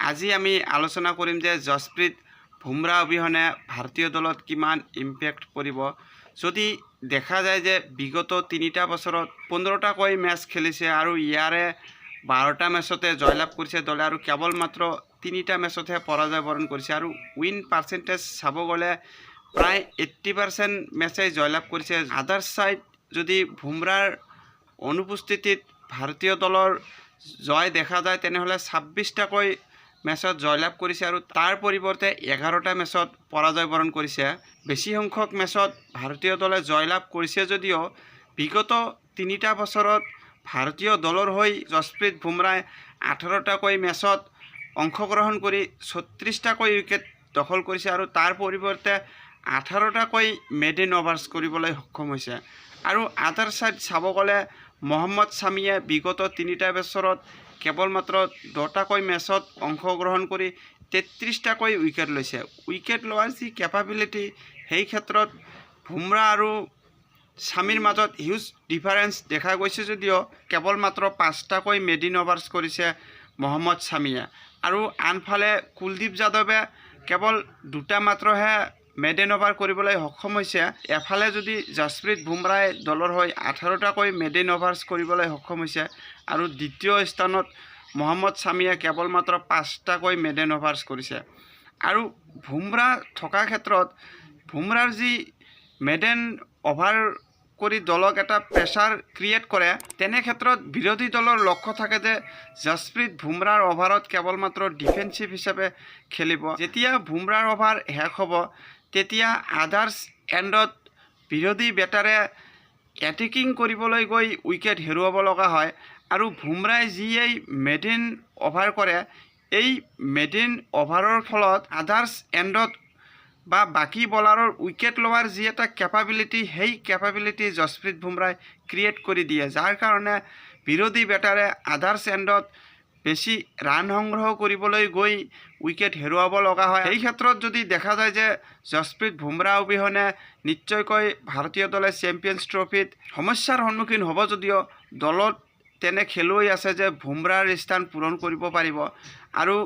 আজি আমি আলোচনা কৰিম যে জসপ্ৰীত বুমৰাহ অবিহনে ভাৰতীয় দলত কিমান ইম্পেক্ট পৰিব। যদি দেখা যায় যে বিগত 3টা বছৰত 15টাকৈ মেচ খেলিছে আৰু ইয়াৰে 12টা মেচতে জয়লাভ কৰিছে দলে আৰু কেৱল মাত্ৰ 3টা মেচতহে পৰাজয় বৰণ কৰিছে আৰু উইন পাৰ্চেণ্টেজ চাব গ'লে প্ৰায় 80% মেচেই জয়লাভ কৰিছে। আদাৰ সাইড যদি বুমৰাহৰ অনুপস্থিতিত ভাৰতীয় দলৰ জয় দেখা যায় তেনেহ'লে 26টাকৈ মেচত জয়লাভ কৰিছে আৰু তাৰ পৰিৱৰ্তে 11টা মেচত পৰাজয় বৰণ কৰিছে। বেছি সংখ্যক মেচত ভাৰতীয় দলে জয়লাভ কৰিছে যদিও বিগত 3টা বছৰত ভাৰতীয় দলৰ হৈ জসপ্ৰীত বুমৰাহে 18টাকৈ মেচত অংশগ্ৰহণ কৰি 36টাকৈ উইকেট দখল কৰিছে আৰু তাৰ পৰিৱৰ্তে 18টাকৈ মেডেন অভাৰ্ছ কৰিবলৈ সক্ষম হৈছে। আৰু আদাৰ সাইড চাব গ'লে মহম্মদ ছামিয়ে বিগত 3টা বছৰত কেৱল মাত্ৰ 10টাকৈ মেচত অংশগ্ৰহণ কৰি 33টাকৈ উইকেট লৈছে। উইকেট লোৱাৰ যি কেপাবিলিটি সেই ক্ষেত্ৰত বুমৰাহ আৰু ছামিৰ মাজত হিউজ ডিফাৰেঞ্চ দেখা গৈছে যদিও কেৱল মাত্ৰ 5টাকৈ মেডেন অভাৰ্ছ কৰিছে মহম্মদ ছামিয়ে আৰু আনফালে কুলদীপ যাদৱে কেৱল 2টা মাত্ৰহে মেডেন অভাৰ কৰিবলৈ সক্ষম হৈছে। এফালে যদি জসপ্ৰীত বুমৰাহে দলৰ হৈ 18টাকৈ মেডেন অভাৰ্ছ কৰিবলৈ সক্ষম হৈছে আৰু দ্বিতীয় স্থানত মহম্মদ ছামিয়ে কেৱল মাত্ৰ 5টাকৈ মেডেন অভাৰ্ছ কৰিছে। আৰু বুমৰাহ থকা ক্ষেত্ৰত বুমৰাহৰ যি মেডেন অভাৰ কৰি দলক এটা প্ৰেছাৰ ক্ৰিয়েট কৰে তেনে ক্ষেত্ৰত বিৰোধী দলৰ লক্ষ্য থাকে যে জসপ্ৰীত বুমৰাহৰ অভাৰত কেৱল মাত্ৰ ডিফেন্সিভ হিচাপে খেলিব। যেতিয়া বুমৰাহৰ অভাৰ শেষ হ'ব তেতিয়া আদাৰ্ছ এণ্ডত বিৰোধী বেটাৰে এটেকিং কৰিবলৈ গৈ উইকেট হেৰুৱাব লগা হয় আৰু বুমৰাহে যি এই মেডেন অভাৰ কৰে এই মেডেন অভাৰৰ ফলত আদাৰ্ছ এণ্ডত বা বাকী বলাৰৰ উইকেট লোৱাৰ যি এটা কেপাবিলিটি সেই কেপাবিলিটি জসপ্ৰীত বুমৰাহে ক্ৰিয়েট কৰি দিয়ে, যাৰ কাৰণে বিৰোধী বেটাৰে আদাৰ্ছ এণ্ডত বেছি ৰান সংগ্ৰহ কৰিবলৈ গৈ উইকেট হেৰুৱাব লগা হয়। এই ক্ষেত্ৰত যদি দেখা যায় যে জসপ্ৰীত বুমৰাহ অবিহনে নিশ্চয়কৈ ভাৰতীয় দলে চেম্পিয়নছ ট্ৰফিত সমস্যাৰ সন্মুখীন হ'ব যদিও দলত তেনে খেলুৱৈ আছে যে বুমৰাহৰ স্থান পূৰণ কৰিব পাৰিব। আৰু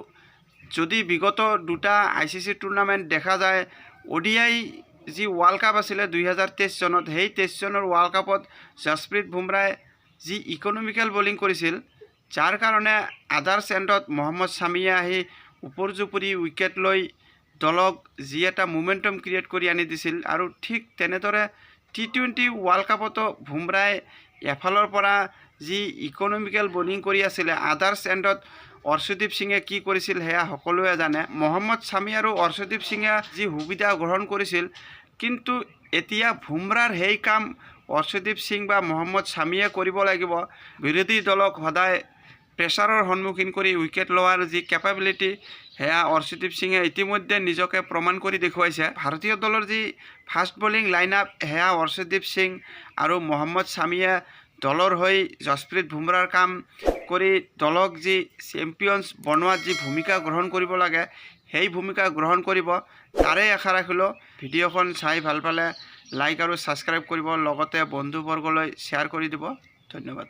যদি বিগত 2টা ICC টুৰ্ণামেণ্ট দেখা যায় ODI যি ৱৰ্ল্ড কাপ আছিলে 2023 চনত সেই 23 চনৰ ৱৰ্ল্ড কাপত জসপ্ৰীত বুমৰাহে যি ইকনমিকেল বলিং কৰিছিল যাৰ কাৰণে আদাৰ্ছ এণ্ডত মহম্মদ ছামিয়ে আহি ওপৰজুপুৰি উইকেট লৈ দলক যি এটা মোমেণ্টাম ক্ৰিয়েট কৰি আনি দিছিল। আৰু ঠিক তেনেদৰে T20 ৱৰ্ল্ড কাপতো বুমৰাহে এফালৰ পৰা যি ইকনমিকেল বলিং কৰি আছিলে আদাৰ্ছ এণ্ডত অৰ্শদীপ সিঙে কি কৰিছিল সেয়া সকলোৱে জানে। মহম্মদ ছামি আৰু অৰ্শদীপ সিঙে যি সুবিধা গ্ৰহণ কৰিছিল কিন্তু এতিয়া বুমৰাহৰ সেই কাম অৰ্শদীপ সিং বা মহম্মদ ছামিয়ে কৰিব লাগিব। বিৰোধী দলক সদায় প্ৰেছাৰৰ সন্মুখীন কৰি উইকেট লোৱাৰ যি কেপাবিলিটি সেয়া অৰ্শদীপ সিঙে ইতিমধ্যে নিজকে প্ৰমাণ কৰি দেখুৱাইছে। ভাৰতীয় দলৰ যি ফাষ্ট বলিং লাইন আপ সেয়া অৰ্শদীপ সিং আৰু মহম্মদ ছামিয়ে দলৰ হৈ জসপ্ৰীত বুমৰাহৰ কাম কৰি দলক যি চেম্পিয়নছ বনোৱাত যি ভূমিকা গ্ৰহণ কৰিব লাগে সেই ভূমিকা গ্ৰহণ কৰিব, তাৰে আশা ৰাখিলোঁ। ভিডিঅ'খন চাই ভাল পালে লাইক আৰু ছাবস্ক্ৰাইব কৰিব, লগতে বন্ধুবৰ্গলৈ শ্বেয়াৰ কৰি দিব। ধন্যবাদ।